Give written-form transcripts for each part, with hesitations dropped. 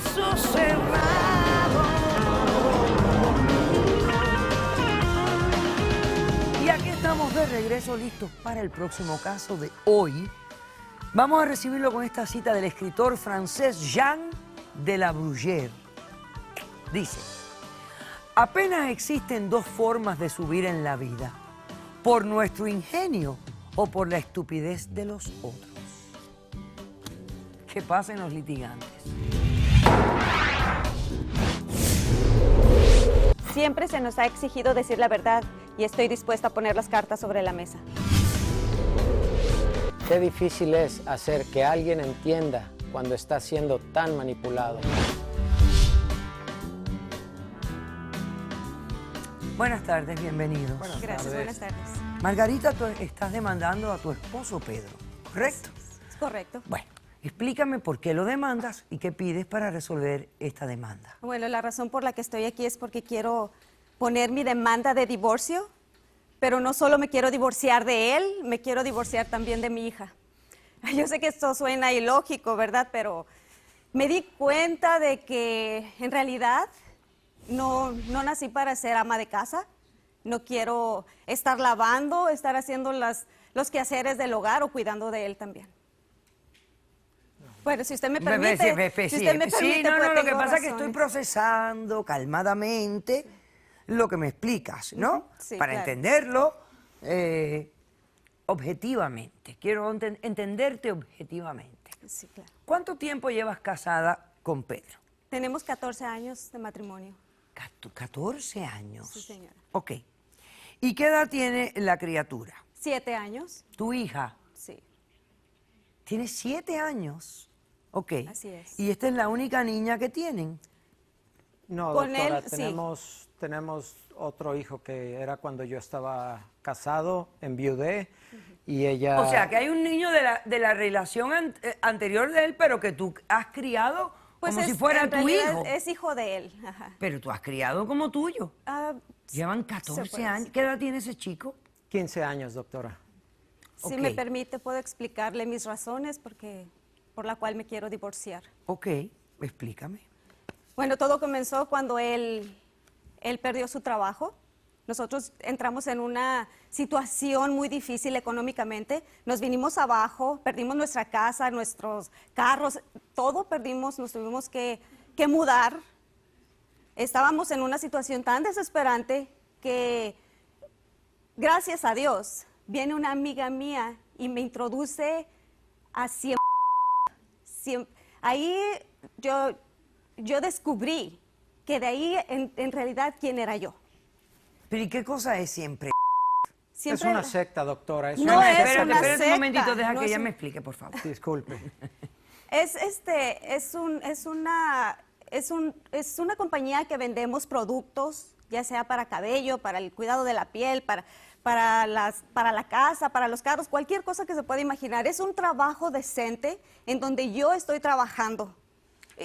caso cerrado. Y aquí estamos de regreso, listos para el próximo caso de hoy. Vamos a recibirlo con esta cita del escritor francés Jean de La Bruyère. Dice: apenas existen dos formas de subir en la vida, por nuestro ingenio o por la estupidez de los otros. Que pasen los litigantes. Siempre se nos ha exigido decir la verdad y estoy dispuesta a poner las cartas sobre la mesa. Qué difícil es hacer que alguien entienda cuando está siendo tan manipulado. Buenas tardes, bienvenidos. Gracias, buenas tardes. Margarita, tú estás demandando a tu esposo Pedro, ¿correcto? Es correcto. Bueno, explícame por qué lo demandas y qué pides para resolver esta demanda. Bueno, la razón por la que estoy aquí es porque quiero poner mi demanda de divorcio, pero no solo me quiero divorciar de él, me quiero divorciar también de mi hija. Yo sé que esto suena ilógico, ¿verdad? Pero me di cuenta de que en realidad no nací para ser ama de casa. No quiero estar lavando, estar haciendo los quehaceres del hogar o cuidando de él también. Bueno, si usted me permite, lo que pasa es que estoy procesando calmadamente lo que me explicas, ¿no? Sí, para claro. entenderlo objetivamente. Quiero entenderte objetivamente. Sí, claro. ¿Cuánto tiempo llevas casada con Pedro? Tenemos 14 años de matrimonio. 14 años. Sí, señora. Ok. ¿Y qué edad tiene la criatura? 7 años. Tu hija Sí, tiene 7 años. Ok. Así es. ¿Y esta es la única niña que tienen? No, Con doctora, él, sí. tenemos otro hijo que era cuando yo estaba casado, enviudé, y ella... O sea, que hay un niño de la relación anterior de él, pero que tú has criado como si fuera en tu realidad hijo. Es hijo de él. Ajá. Pero tú has criado como tuyo. Ah, Llevan se 14 puede años. decir. ¿Qué edad tiene ese chico? 15 años, doctora. Si Ok. me permite, puedo explicarle mis razones por la cual me quiero divorciar. Ok, explícame. Bueno, todo comenzó cuando él perdió su trabajo. Nosotros entramos en una situación muy difícil económicamente. Nos vinimos abajo, perdimos nuestra casa, nuestros carros, todo perdimos, nos tuvimos que mudar. Estábamos en una situación tan desesperante que, gracias a Dios, viene una amiga mía y me introduce a ahí yo descubrí que de ahí en realidad quién era yo. ¿Pero y qué cosa es siempre? Siempre Es una secta, doctora. No es Espérate, una espérate un secta, momentito, deja no que es ella un- me explique, por favor. Disculpe. es una compañía que vendemos productos, ya sea para cabello, para el cuidado de la piel, para la casa, para los carros, cualquier cosa que se pueda imaginar. Es un trabajo decente en donde yo estoy trabajando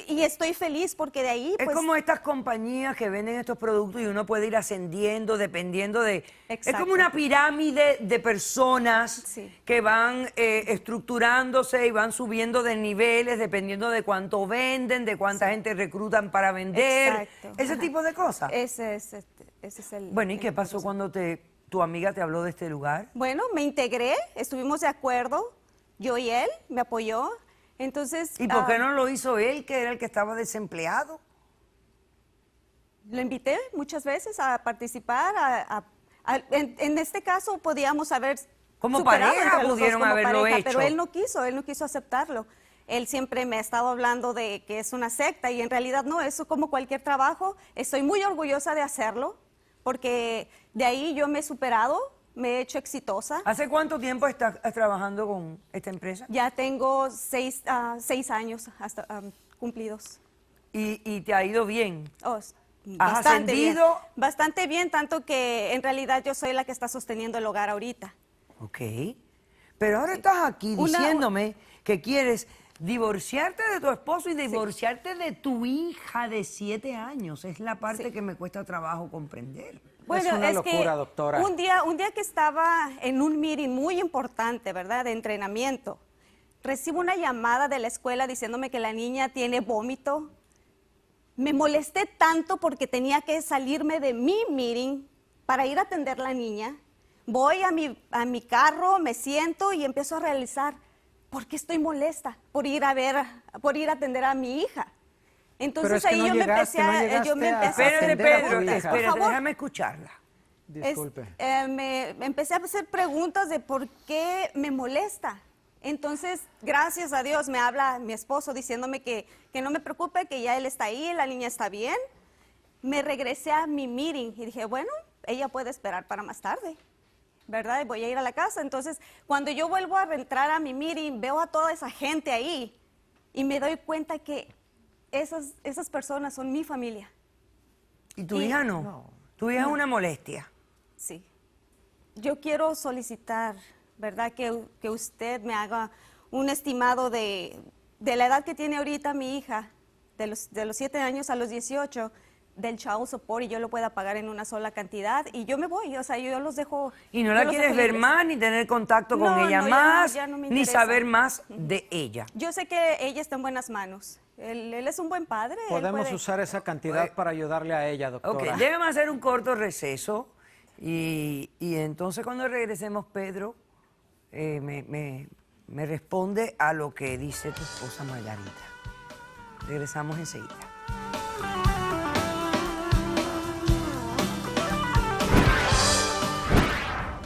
y estoy feliz porque de ahí Es pues, como estas compañías que venden estos productos y uno puede ir ascendiendo dependiendo de... Es Exacto. como una pirámide de personas Sí. que van estructurándose y van subiendo de niveles dependiendo de cuánto venden, de cuánta gente reclutan para vender, Exacto. ese Ajá. tipo de cosas. ese es el... Bueno, ¿y qué el pasó proceso. cuando tu amiga te habló de este lugar? Bueno, me integré, estuvimos de acuerdo, yo y él, me apoyó. Entonces, ¿Y por qué no lo hizo él, que era el que estaba desempleado? lo invité muchas veces a participar. En este caso podíamos haber Como superado pareja entre los dos pudieron como haberlo pareja, hecho. pero él no quiso aceptarlo. Él siempre me ha estado hablando de que es una secta y en realidad no, eso como cualquier trabajo. Estoy muy orgullosa de hacerlo porque de ahí yo me he superado, me he hecho exitosa. ¿Hace cuánto tiempo estás trabajando con esta empresa? Ya tengo 6 años hasta cumplidos. ¿Y te ha ido bien? Oh, ¿Has bastante bien. ascendido? Bastante bien, tanto que en realidad yo soy la que está sosteniendo el hogar ahorita. Ok. Pero ahora estás aquí Una- diciéndome que quieres divorciarte de tu esposo y divorciarte de tu hija de 7 años. Es la parte Sí. que me cuesta trabajo comprender. Bueno, una es locura, que doctora. un día que estaba en un meeting muy importante, ¿verdad?, de entrenamiento, recibo una llamada de la escuela diciéndome que la niña tiene vómito, Me molesté tanto porque tenía que salirme de mi meeting para ir a atender a la niña. Voy a mi carro, me siento y empiezo a realizar, ¿por qué estoy molesta? Por ir a atender a mi hija. Entonces Pero es que ahí no yo me empecé a... Espérate, atender a tu Pedro, hija. espérate, Por favor. déjame escucharla. Disculpe. Me empecé a hacer preguntas de por qué me molesta. Entonces, gracias a Dios, me habla mi esposo diciéndome que no me preocupe, que ya él está ahí, la niña está bien. Me regresé a mi meeting y dije, bueno, ella puede esperar para más tarde, ¿verdad? Y voy a ir a la casa. Entonces, cuando yo vuelvo a entrar a mi meeting, veo a toda esa gente ahí y me doy cuenta que esas personas son mi familia. ¿Y tu hija no? No. Tu hija es una molestia. Sí. Yo quiero solicitar, ¿verdad? Que usted me haga un estimado de la edad que tiene ahorita mi hija, de los 7 años a los 18, del child support, y yo lo pueda pagar en una sola cantidad y yo me voy, o sea, yo los dejo. Y no yo la los quieres dejo ver libres. más, ni tener contacto con No, ella no, más, ya no me ni interesa. saber más de ella. Yo sé que ella está en buenas manos. Él es un buen padre. él Podemos puede- usar esa cantidad para ayudarle a ella, Ok, doctora. déjame hacer un corto receso y entonces cuando regresemos, Pedro, me responde a lo que dice tu esposa Margarita. Regresamos enseguida.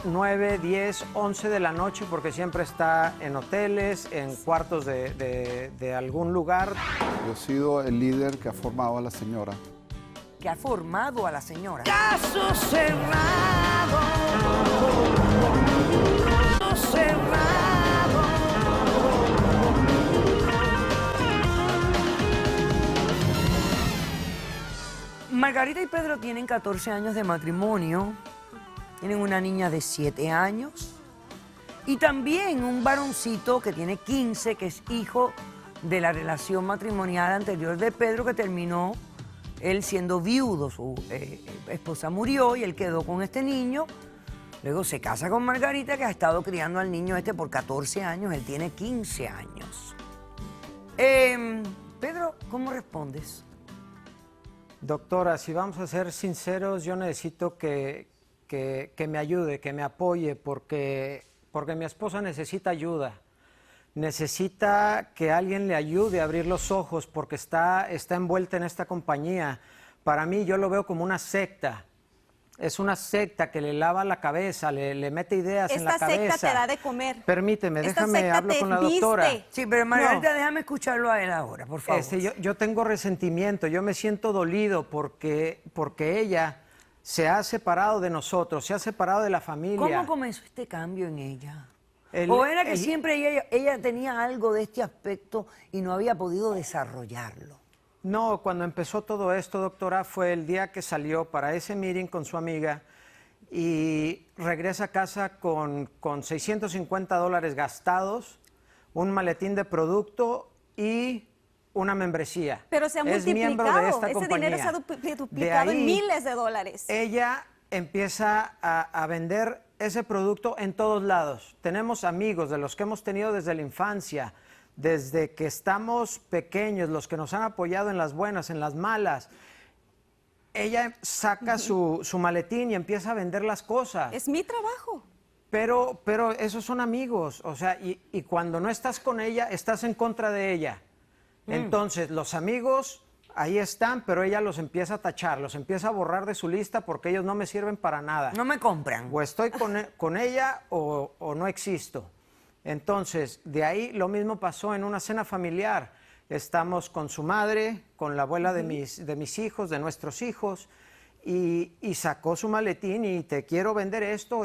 9, 10, 11 de la noche, porque siempre está en hoteles, en cuartos de algún lugar. Yo he sido el líder que ha formado a la señora. Que ha formado a la señora. Caso cerrado. Caso cerrado. Margarita y Pedro tienen 14 años de matrimonio. Tienen una niña de 7 años. Y también un varoncito que tiene 15, que es hijo de la relación matrimonial anterior de Pedro, que terminó él siendo viudo. Su esposa murió y él quedó con este niño. Luego se casa con Margarita, que ha estado criando al niño este por 14 años. Él tiene 15 años. Pedro, ¿cómo respondes? Doctora, si vamos a ser sinceros, yo necesito que me ayude, que me apoye, porque mi esposa necesita ayuda. Necesita que alguien le ayude a abrir los ojos porque está envuelta en esta compañía. Para mí, yo lo veo como una secta. Es una secta que le lava la cabeza, le mete ideas en la cabeza. Esta secta te da de comer. Permíteme, Esta déjame secta hablo te con la viste. doctora. Sí, pero Margarita, No. déjame escucharlo a él ahora, por favor. Yo tengo resentimiento, yo me siento dolido porque ella se ha separado de nosotros, se ha separado de la familia. ¿Cómo comenzó este cambio en ella? El- ¿O era que el- siempre ella tenía algo de este aspecto y no había podido desarrollarlo? No, cuando empezó todo esto, doctora, fue el día que salió para ese meeting con su amiga y regresa a casa con $650 gastados, un maletín de producto y una membresía. Pero se ha Es miembro multiplicado. de esta Ese compañía. dinero se ha De duplicado en ahí, miles de dólares. Ella empieza a vender ese producto en todos lados. Tenemos amigos de los que hemos tenido desde la infancia, desde que estamos pequeños, los que nos han apoyado en las buenas, en las malas. Ella saca su maletín y empieza a vender las cosas. Es mi trabajo. Pero esos son amigos, o sea, y cuando no estás con ella, estás en contra de ella. Entonces, los amigos ahí están, pero ella los empieza a tachar, los empieza a borrar de su lista porque ellos no me sirven para nada. No me compran. O estoy con ella o no existo. Entonces, de ahí lo mismo pasó en una cena familiar. Estamos con su madre, con la abuela de mis hijos, de nuestros hijos, y sacó su maletín y te quiero vender esto.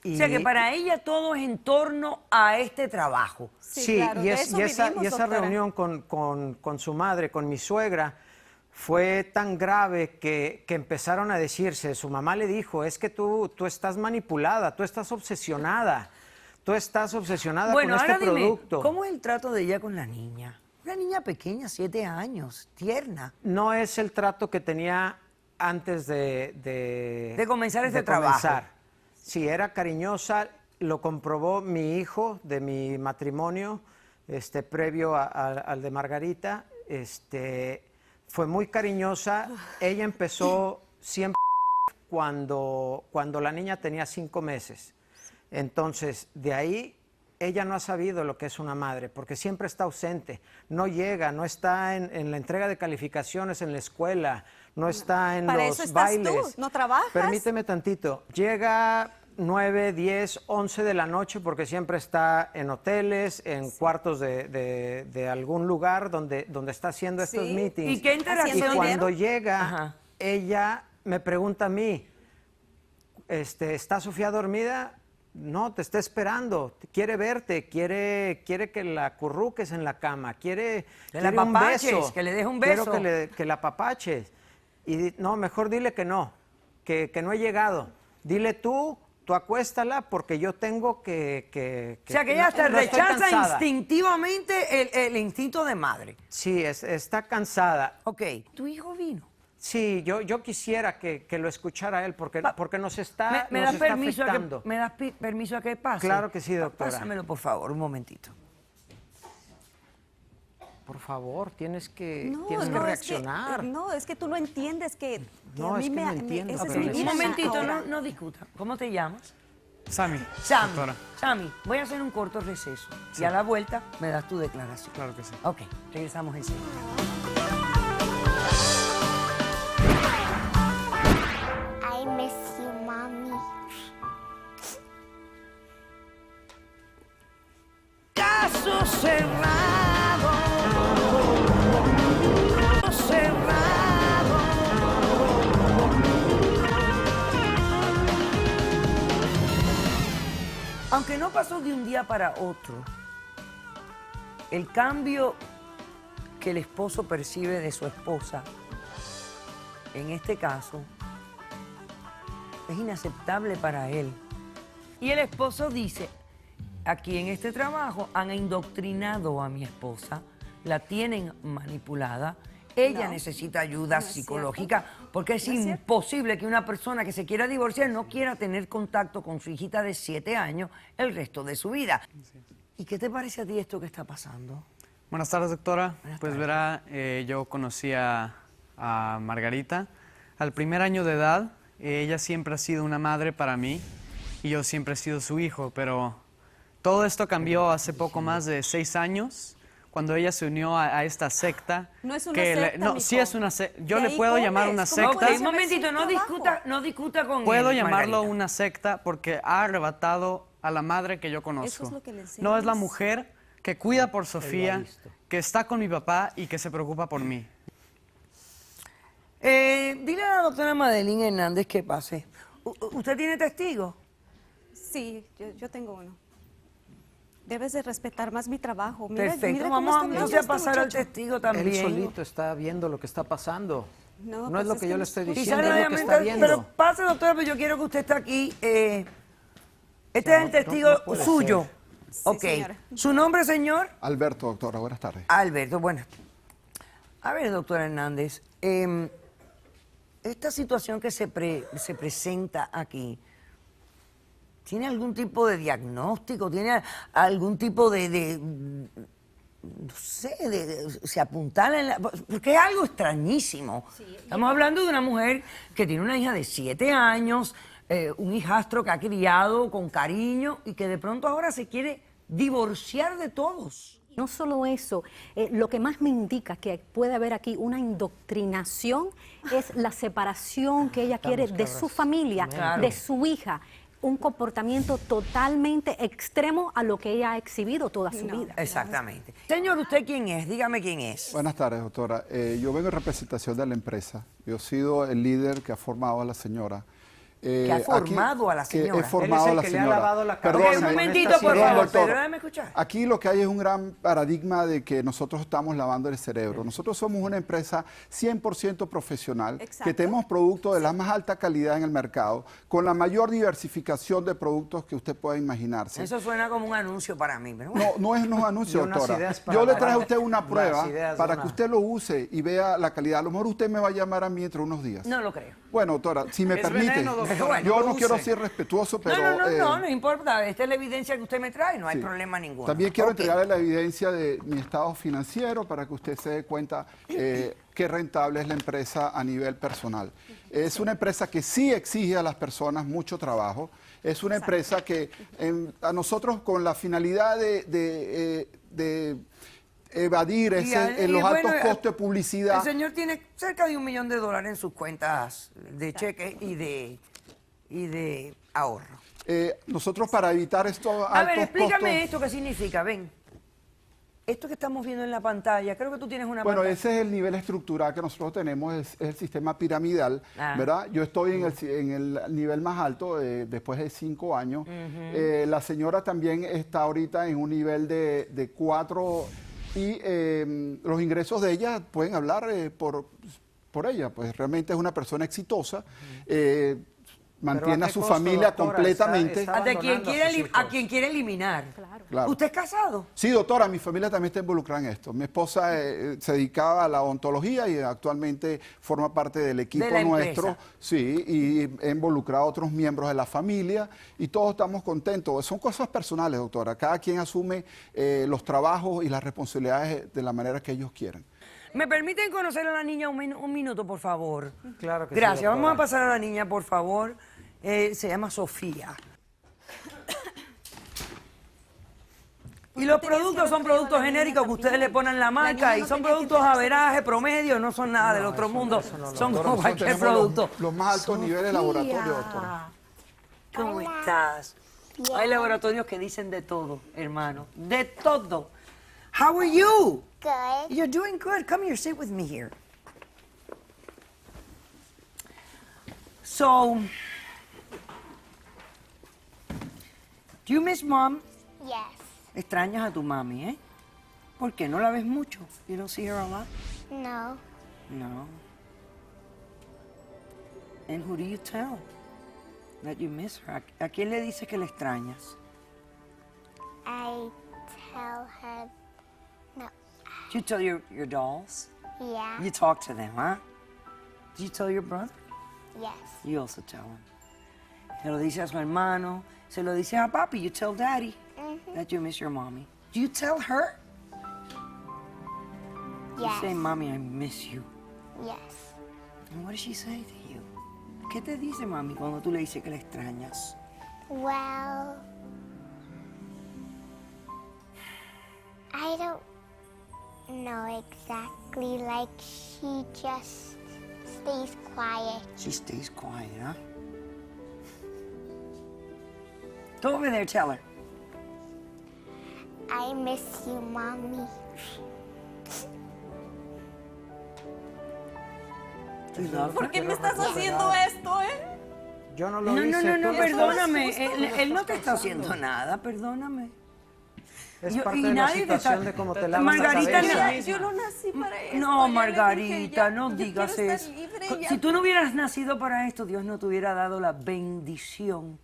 Y, O sea que para ella todo es en torno a este trabajo. Sí, claro, de eso esa vivimos, doctora. reunión con su madre, con mi suegra, fue tan grave que empezaron a decirse, su mamá le dijo, es que tú estás manipulada, tú estás obsesionada con Bueno, este ahora dime, producto. ¿cómo es el trato de ella con la niña? Una niña pequeña, 7 años, tierna. No es el trato que tenía antes de comenzar este de trabajo. comenzar. Sí, era cariñosa, lo comprobó mi hijo de mi matrimonio, previo al de Margarita. fue muy cariñosa. Ella empezó siempre cuando la niña tenía 5 meses. Entonces, de ahí ella no ha sabido lo que es una madre, porque siempre está ausente, no llega, no está en la entrega de calificaciones en la escuela, no está en Para los eso estás bailes. tú, ¿no trabajas? Permíteme tantito. Llega 9, 10, 11 de la noche porque siempre está en hoteles, en cuartos de algún lugar donde está haciendo estos Sí. meetings. ¿Y qué Y interacción? cuando llega, Ajá. ella me pregunta a mí, ¿está Sofía dormida? No, te está esperando, quiere verte, quiere que la acurruques en la cama, quiere la un apapaches, beso. que le des un Quiero beso. que la apapaches. Y no, mejor dile que no, que no he llegado. Dile tú acuéstala porque yo tengo que O sea, que ella hasta no estoy rechaza cansada. instintivamente el instinto de madre. Sí, está cansada. Ok, tu hijo vino. Sí, yo quisiera que lo escuchara él porque nos está, ¿Me nos das está permiso afectando. ¿Me das permiso a que pase? Claro que sí, doctora. Pásamelo, por favor, un momentito. Por favor, tienes que No, reaccionar. Es que tú no entiendes que No, a es mí que me, no entiendo, esa es pero mi Un vida momentito, ahora. no discuta. ¿Cómo te llamas? Sammy. Sammy. Doctora. Sammy, voy a hacer un corto receso. Y a la vuelta me das tu declaración. Claro que sí. Ok, regresamos enseguida. I miss you, mommy. Caso cerrado. Cerrado. Aunque no pasó de un día para otro, el cambio que el esposo percibe de su esposa, en este caso, es inaceptable para él. Y el esposo dice, aquí en este trabajo han indoctrinado a mi esposa, la tienen manipulada, ella No, necesita ayuda no es psicológica, porque es No es cierto. imposible que una persona que se quiera divorciar no quiera tener contacto con su hijita de 7 años el resto de su vida. ¿Y qué te parece a ti esto que está pasando? Buenas tardes, doctora. Buenas Pues tardes. verá, yo conocí a Margarita. Al primer año de edad, ella siempre ha sido una madre para mí y yo siempre he sido su hijo, pero todo esto cambió hace poco más de 6 años, cuando ella se unió a esta secta. No es una que secta, no, mijo. sí es una secta. Yo De le ahí puedo comes, llamar una ¿cómo secta. Ok, puedes un momentito, saber su trabajo? no discuta con Puedo él, llamarlo Margarita. una secta porque ha arrebatado a la madre que yo conozco. es lo que le No es la enseñas. mujer que cuida por Sofía, ha visto. que está con mi papá y que se preocupa por mí. Dile a la doctora Madeline Hernández que pase. ¿Usted tiene testigos? Sí, yo tengo uno. Debes de respetar más mi trabajo. Mira, Perfecto, mira cómo vamos está entonces hablando a este pasar al muchacho. testigo también. Él solito está viendo lo que está pasando. No, No es pues lo es que que yo le no estoy estoy- diciendo, Quizás es lo que obviamente, está viendo. pero pase, doctora, pero yo quiero que usted esté aquí. Este No, es el testigo no puede suyo. ser. Sí, Ok. señora. ¿Su nombre, señor? Alberto, doctora, buenas tardes. Alberto, bueno. A ver, doctora Hernández, esta situación que se presenta aquí, ¿tiene algún tipo de diagnóstico? ¿Tiene algún tipo no sé, se apuntala en la... Porque es algo extrañísimo. Estamos hablando de una mujer que tiene una hija de 7 años, un hijastro que ha criado con cariño y que de pronto ahora se quiere divorciar de todos. No solo eso, lo que más me indica que puede haber aquí una indoctrinación es la separación que ella quiere de su familia, Claro. de su hija. Un comportamiento totalmente extremo a lo que ella ha exhibido toda su vida. Exactamente. Señor, ¿usted quién es? Dígame quién es. Buenas tardes, doctora. Yo vengo en representación de la empresa. Yo he sido el líder que ha formado a la señora. Que ha formado a la Que señora. he formado Él es a el la que le ha señora. lavado la cabeza. Ok, Perdóneme. un momentito, esta por situación, favor, doctor. Pedro, déjame escuchar. Aquí lo que hay es un gran paradigma de que nosotros estamos lavando el cerebro. Nosotros somos una empresa 100% profesional, Exacto. que tenemos productos de la más alta calidad en el mercado, con la mayor diversificación de productos que usted pueda imaginarse. Eso suena como un anuncio para mí, pero bueno. No es un anuncio, Y unas doctora. ideas para Yo le dar traje a usted una las prueba ideas de para una- que usted lo use y vea la calidad. A lo mejor usted me va a llamar a mí dentro de unos días. No lo creo. Bueno, doctora, si me Es permite, veneno, le Pero bueno, yo no produce. quiero ser respetuoso, pero... no importa. Esta es la evidencia que usted me trae, no hay sí. problema ninguno. También quiero Ok. entregarle la evidencia de mi estado financiero para que usted se dé cuenta qué rentable es la empresa a nivel personal. Es una empresa que sí exige a las personas mucho trabajo. Es una empresa que a nosotros con la finalidad de evadir los altos costos de publicidad. El señor tiene cerca de $1 millón en sus cuentas de cheques y de ahorro. Nosotros para evitar estos A ver, altos explícame costos... esto qué significa, ven. Esto que estamos viendo en la pantalla, creo que tú tienes una Bueno, pantalla. ese es el nivel estructural que nosotros tenemos, es el sistema piramidal, Ah. ¿verdad? Yo estoy en el nivel más alto después de 5 años. La señora también está ahorita en un nivel de 4 y los ingresos de ella pueden hablar por ella, pues realmente es una persona exitosa. Mantiene ¿a a qué su costo, familia doctora? completamente. Está De quien abandonando a quiere, sus a hijos. quien quiere eliminar. Claro. ¿Usted es casado? Sí, doctora, mi familia también está involucrada en esto. Mi esposa se dedicaba a la odontología y actualmente forma parte del equipo De la nuestro. empresa. Sí, y he involucrado a otros miembros de la familia y todos estamos contentos. Son cosas personales, doctora. Cada quien asume los trabajos y las responsabilidades de la manera que ellos quieren. ¿Me permiten conocer a la niña un minuto, por favor? Claro que sí, Gracias. Vamos a doctora. pasar a la niña, por favor. Se llama Sofía. Y los productos son productos genéricos que ustedes le ponen la marca y son productos averaje, promedio, no son nada del otro mundo. Son Doctora, como nosotros cualquier tenemos producto. los más altos niveles de laboratorio, doctora. ¿Cómo estás? Hay laboratorios que dicen de todo, hermano. De todo. How are you? Good. You're doing good. Come here, sit with me here. So, do you miss mom? Yes. Extrañas a tu mami, ¿eh? ¿Por qué? ¿No la ves mucho? You don't see her a lot? No. No. And who do you tell that you miss her? ¿A quién le dices que la extrañas? I tell her. No. Do you tell your dolls? Yeah. You talk to them, huh? Do you tell your brother? Yes. You also tell him. Se lo dice a su hermano, se lo dice a papi. You tell daddy that you miss your mommy. Do you tell her? You Yes. say, mommy, I miss you. Yes. And what does she say to you? ¿Qué te dice mami cuando tú le dices que la extrañas? Well, I don't know exactly. Like, she just stays quiet. She stays quiet, huh? Go over there, tell her. I miss you, Mommy. You love her? ¿Por qué me estás haciendo esto, Yo no lo No, hice. no, no, no, tú- perdóname. Él no te está haciendo nada, perdóname. Es Yo- parte y de la nadie te está- situación de cómo te lavas Margarita, la cabeza. na- Yo no nací para esto. No, ya le Margarita, dije, ya, no yo digas quiero eso. estar libre, ya. Si tú no hubieras nacido para esto, Dios no te hubiera dado la bendición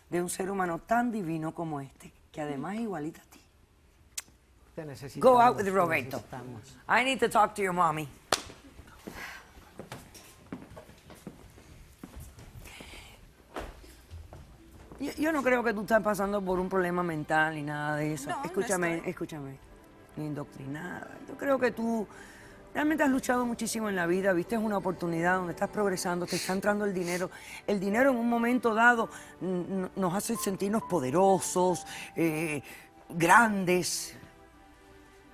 de un ser humano tan divino como este, que además es igualita a ti. Te necesitamos, Go out with te Roberto. necesitamos. I need to talk to your mommy. Yo no creo que tú estás pasando por un problema mental ni nada de eso. No, no escúchame, estoy. escúchame. Ni indoctrinada. Yo creo que tú realmente has luchado muchísimo en la vida, viste una oportunidad donde estás progresando, te está entrando el dinero. El dinero en un momento dado nos hace sentirnos poderosos, grandes.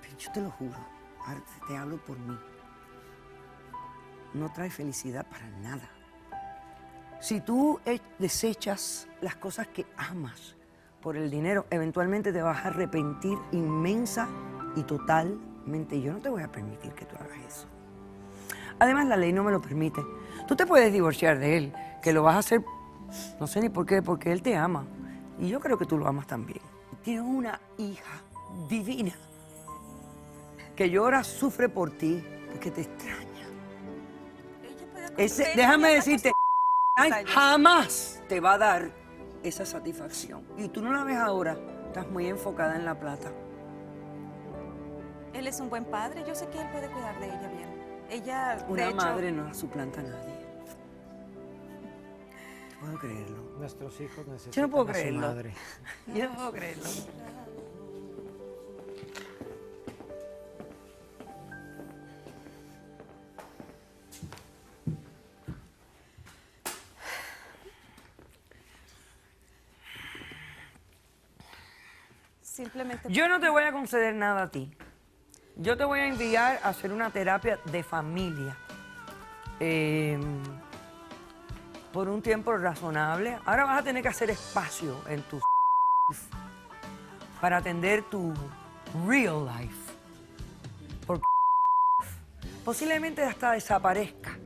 Pero yo te lo juro, ahora te hablo por mí. No trae felicidad para nada. Si tú desechas las cosas que amas por el dinero, eventualmente te vas a arrepentir inmensa y totalmente. Yo no te voy a permitir que tú hagas eso. Además, la ley no me lo permite. Tú te puedes divorciar de él, que lo vas a hacer, no sé ni por qué, porque él te ama. Y yo creo que tú lo amas también. Tienes una hija divina que llora, sufre por ti, porque te extraña. Déjame decirte, jamás te va a dar esa satisfacción. Y tú no la ves ahora, estás muy enfocada en la plata. Él es un buen padre, yo sé que él puede cuidar de ella bien. Ella, de Una hecho, madre no suplanta a nadie. puedo creerlo. Nuestros hijos necesitan Yo no puedo a su creerlo. madre. Yo no puedo creerlo. Simplemente Yo no te voy a conceder nada a ti. Yo te voy a enviar a hacer una terapia de familia. Por un tiempo razonable. Ahora vas a tener que hacer espacio en tu para atender tu real life. Porque posiblemente hasta desaparezca.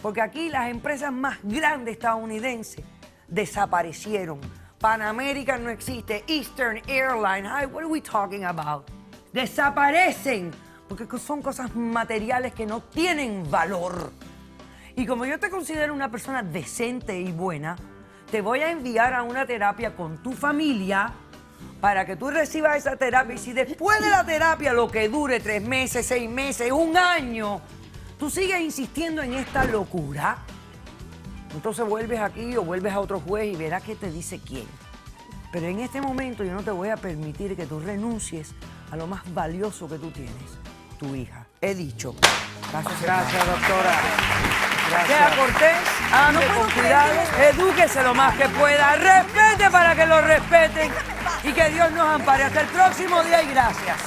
Porque aquí las empresas más grandes estadounidenses desaparecieron. Pan American no existe, Eastern Airlines, ay, what are we talking about? Desaparecen, porque son cosas materiales que no tienen valor. Y como yo te considero una persona decente y buena, te voy a enviar a una terapia con tu familia para que tú recibas esa terapia. Y si después de la terapia, lo que dure 3 meses, 6 meses, 1 año, tú sigues insistiendo en esta locura, entonces vuelves aquí o vuelves a otro juez y verás qué te dice quién. Pero en este momento yo no te voy a permitir que tú renuncies a lo más valioso que tú tienes, tu hija. He dicho. Gracias, doctora. Sea cortés, ande con cuidado, edúquese lo más que pueda, respete para que lo respeten y que Dios nos ampare. Hasta el próximo día y gracias.